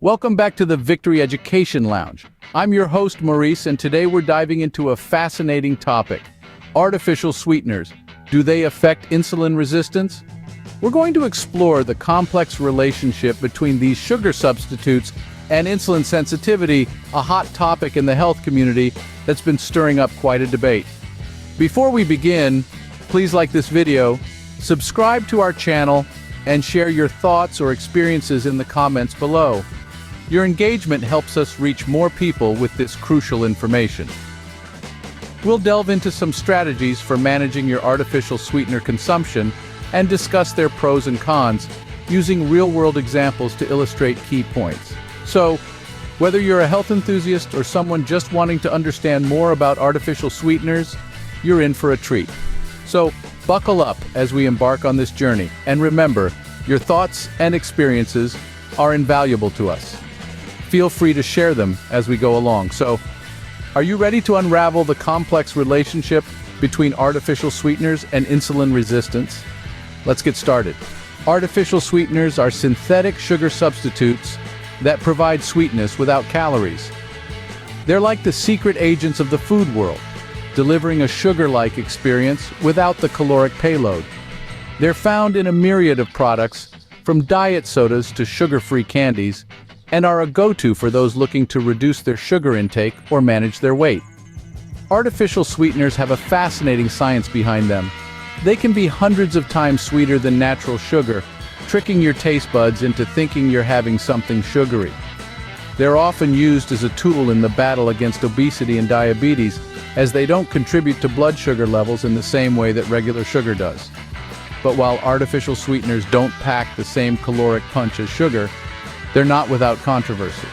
Welcome back to the Victory Education Lounge. I'm your host, Maurice, and today we're diving into a fascinating topic. Artificial sweeteners. Do they affect insulin resistance? We're going to explore the complex relationship between these sugar substitutes and insulin sensitivity, a hot topic in the health community that's been stirring up quite a debate. Before we begin, please like this video, subscribe to our channel, and share your thoughts or experiences in the comments below. Your engagement helps us reach more people with this crucial information. We'll delve into some strategies for managing your artificial sweetener consumption and discuss their pros and cons, using real-world examples to illustrate key points. So, whether you're a health enthusiast or someone just wanting to understand more about artificial sweeteners, you're in for a treat. So, buckle up as we embark on this journey, and remember, your thoughts and experiences are invaluable to us. Feel free to share them as we go along. So, are you ready to unravel the complex relationship between artificial sweeteners and insulin resistance? Let's get started. Artificial sweeteners are synthetic sugar substitutes that provide sweetness without calories. They're like the secret agents of the food world, delivering a sugar-like experience without the caloric payload. They're found in a myriad of products, from diet sodas to sugar-free candies, and are a go-to for those looking to reduce their sugar intake or manage their weight. Artificial sweeteners have a fascinating science behind them. They can be hundreds of times sweeter than natural sugar, tricking your taste buds into thinking you're having something sugary. They're often used as a tool in the battle against obesity and diabetes, as they don't contribute to blood sugar levels in the same way that regular sugar does. But while artificial sweeteners don't pack the same caloric punch as sugar, they're not without controversy.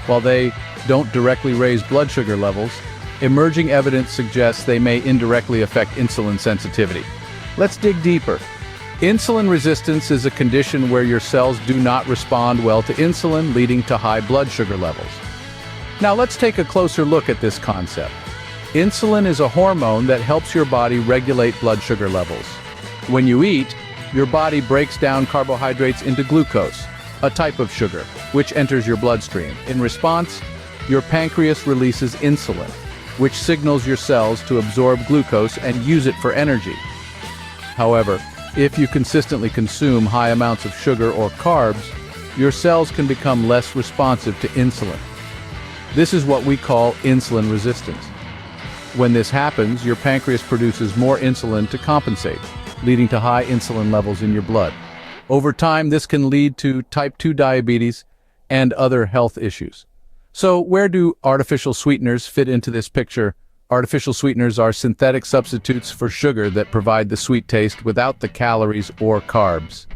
While they don't directly raise blood sugar levels, emerging evidence suggests they may indirectly affect insulin sensitivity. Let's dig deeper. Insulin resistance is a condition where your cells do not respond well to insulin, leading to high blood sugar levels. Now let's take a closer look at this concept. Insulin is a hormone that helps your body regulate blood sugar levels. When you eat, your body breaks down carbohydrates into glucose, a type of sugar, which enters your bloodstream. In response, your pancreas releases insulin, which signals your cells to absorb glucose and use it for energy. However, if you consistently consume high amounts of sugar or carbs, your cells can become less responsive to insulin. This is what we call insulin resistance. When this happens, your pancreas produces more insulin to compensate, leading to high insulin levels in your blood. Over time, this can lead to type 2 diabetes and other health issues. So, where do artificial sweeteners fit into this picture? Artificial sweeteners are synthetic substitutes for sugar that provide the sweet taste without the calories or carbs.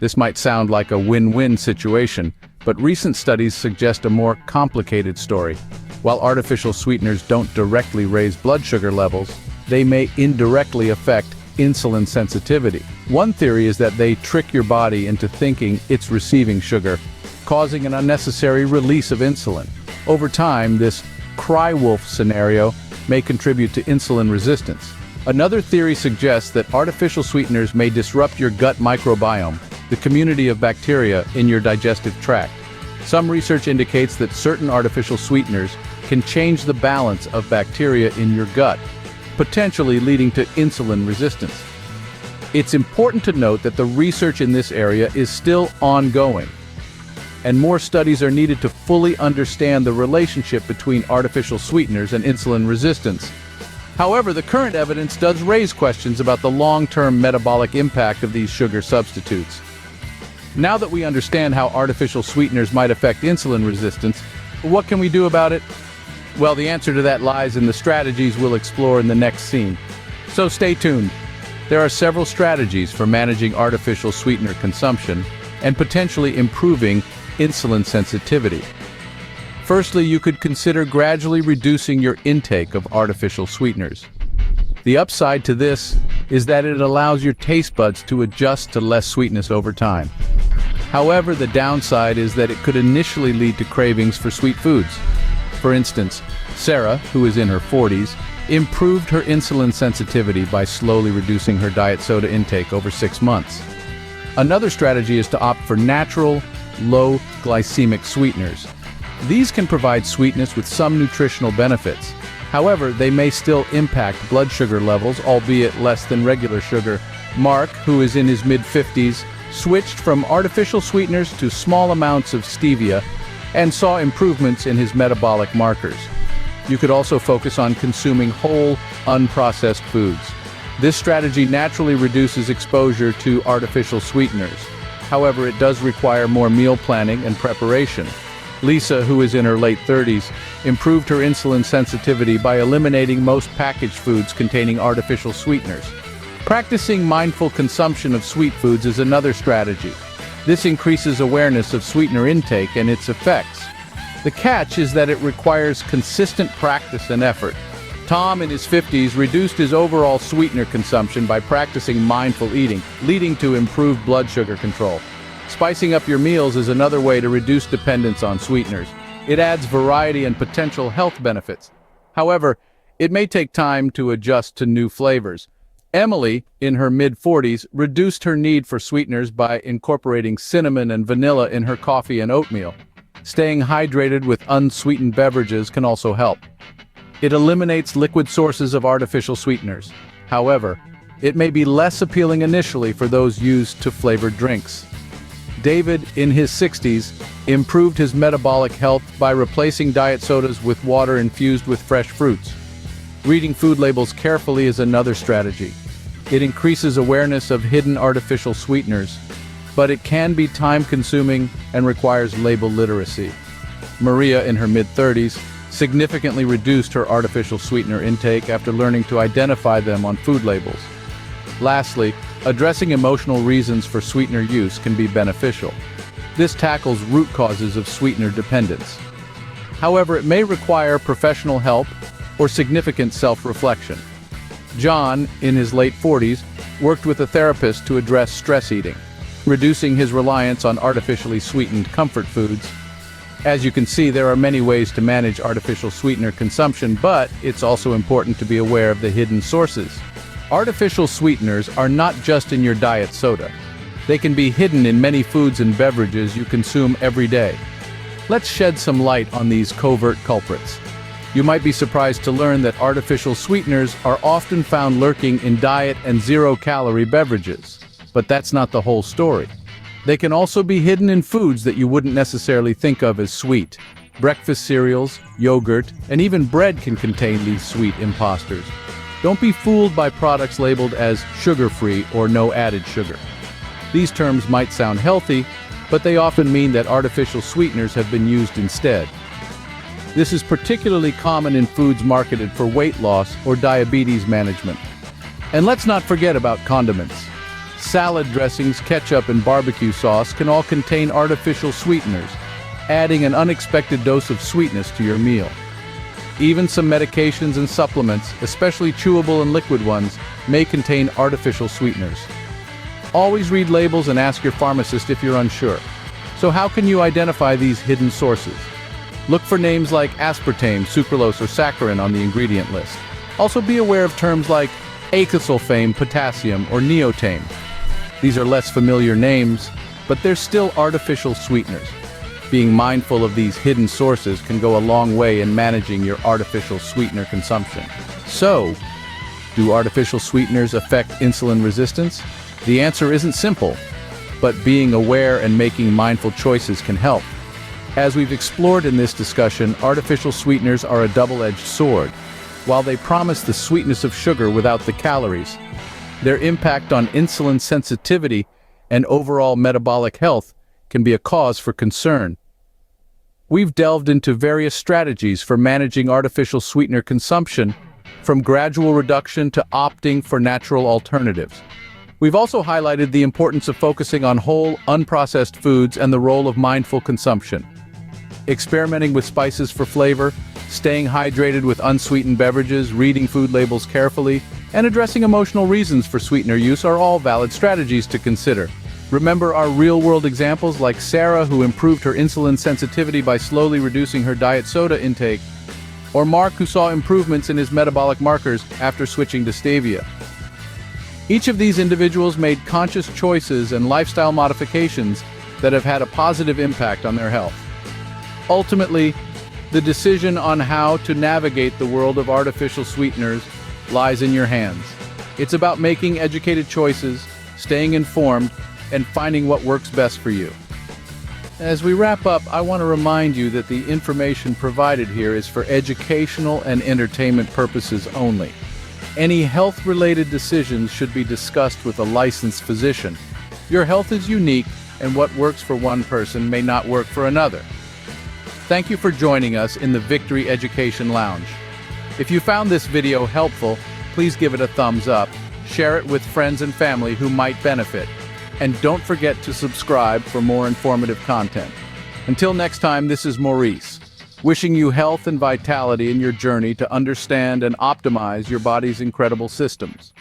This might sound like a win-win situation, but recent studies suggest a more complicated story. While artificial sweeteners don't directly raise blood sugar levels, they may indirectly affect insulin sensitivity. One theory is that they trick your body into thinking it's receiving sugar, causing an unnecessary release of insulin. Over time, this cry wolf scenario may contribute to insulin resistance. Another theory suggests that artificial sweeteners may disrupt your gut microbiome, the community of bacteria in your digestive tract. Some research indicates that certain artificial sweeteners can change the balance of bacteria in your gut, potentially leading to insulin resistance. It's important to note that the research in this area is still ongoing, and more studies are needed to fully understand the relationship between artificial sweeteners and insulin resistance. However, the current evidence does raise questions about the long-term metabolic impact of these sugar substitutes. Now that we understand how artificial sweeteners might affect insulin resistance, what can we do about it? Well, the answer to that lies in the strategies we'll explore in the next scene. So stay tuned. There are several strategies for managing artificial sweetener consumption and potentially improving insulin sensitivity. Firstly, you could consider gradually reducing your intake of artificial sweeteners. The upside to this is that it allows your taste buds to adjust to less sweetness over time. However, the downside is that it could initially lead to cravings for sweet foods. For instance, Sarah, who is in her 40s, improved her insulin sensitivity by slowly reducing her diet soda intake over 6 months. Another strategy is to opt for natural, low glycemic sweeteners. These can provide sweetness with some nutritional benefits. However, they may still impact blood sugar levels, albeit less than regular sugar. Mark, who is in his mid-50s, switched from artificial sweeteners to small amounts of stevia and saw improvements in his metabolic markers. You could also focus on consuming whole, unprocessed foods. This strategy naturally reduces exposure to artificial sweeteners. However, it does require more meal planning and preparation. Lisa, who is in her late 30s, improved her insulin sensitivity by eliminating most packaged foods containing artificial sweeteners. Practicing mindful consumption of sweet foods is another strategy. This increases awareness of sweetener intake and its effects. The catch is that it requires consistent practice and effort. Tom, in his 50s, reduced his overall sweetener consumption by practicing mindful eating, leading to improved blood sugar control. Spicing up your meals is another way to reduce dependence on sweeteners. It adds variety and potential health benefits. However, it may take time to adjust to new flavors. Emily, in her mid-40s, reduced her need for sweeteners by incorporating cinnamon and vanilla in her coffee and oatmeal. Staying hydrated with unsweetened beverages can also help. It eliminates liquid sources of artificial sweeteners. However, it may be less appealing initially for those used to flavored drinks. David, in his 60s, improved his metabolic health by replacing diet sodas with water infused with fresh fruits. Reading food labels carefully is another strategy. It increases awareness of hidden artificial sweeteners, but it can be time-consuming and requires label literacy. Maria, in her mid-30s, significantly reduced her artificial sweetener intake after learning to identify them on food labels. Lastly, addressing emotional reasons for sweetener use can be beneficial. This tackles root causes of sweetener dependence. However, it may require professional help or significant self-reflection. John, in his late 40s, worked with a therapist to address stress eating, reducing his reliance on artificially sweetened comfort foods. As you can see, there are many ways to manage artificial sweetener consumption, but it's also important to be aware of the hidden sources. Artificial sweeteners are not just in your diet soda. They can be hidden in many foods and beverages you consume every day. Let's shed some light on these covert culprits. You might be surprised to learn that artificial sweeteners are often found lurking in diet and zero-calorie beverages. But that's not the whole story. They can also be hidden in foods that you wouldn't necessarily think of as sweet. Breakfast cereals, yogurt, and even bread can contain these sweet imposters. Don't be fooled by products labeled as sugar-free or no added sugar. These terms might sound healthy, but they often mean that artificial sweeteners have been used instead. This is particularly common in foods marketed for weight loss or diabetes management. And let's not forget about condiments. Salad dressings, ketchup, and barbecue sauce can all contain artificial sweeteners, adding an unexpected dose of sweetness to your meal. Even some medications and supplements, especially chewable and liquid ones, may contain artificial sweeteners. Always read labels and ask your pharmacist if you're unsure. So how can you identify these hidden sources? Look for names like aspartame, sucralose, or saccharin on the ingredient list. Also be aware of terms like acesulfame, potassium, or neotame. These are less familiar names, but they're still artificial sweeteners. Being mindful of these hidden sources can go a long way in managing your artificial sweetener consumption. So, do artificial sweeteners affect insulin resistance? The answer isn't simple, but being aware and making mindful choices can help. As we've explored in this discussion, artificial sweeteners are a double-edged sword. While they promise the sweetness of sugar without the calories, their impact on insulin sensitivity and overall metabolic health can be a cause for concern. We've delved into various strategies for managing artificial sweetener consumption, from gradual reduction to opting for natural alternatives. We've also highlighted the importance of focusing on whole, unprocessed foods and the role of mindful consumption. Experimenting with spices for flavor, staying hydrated with unsweetened beverages, reading food labels carefully, and addressing emotional reasons for sweetener use are all valid strategies to consider. Remember our real-world examples like Sarah, who improved her insulin sensitivity by slowly reducing her diet soda intake, or Mark, who saw improvements in his metabolic markers after switching to stevia. Each of these individuals made conscious choices and lifestyle modifications that have had a positive impact on their health. Ultimately, the decision on how to navigate the world of artificial sweeteners lies in your hands. It's about making educated choices, staying informed, and finding what works best for you. As we wrap up, I want to remind you that the information provided here is for educational and entertainment purposes only. Any health-related decisions should be discussed with a licensed physician. Your health is unique, and what works for one person may not work for another. Thank you for joining us in the Victory Education Lounge. If you found this video helpful, please give it a thumbs up, share it with friends and family who might benefit, and don't forget to subscribe for more informative content. Until next time, this is Maurice, wishing you health and vitality in your journey to understand and optimize your body's incredible systems.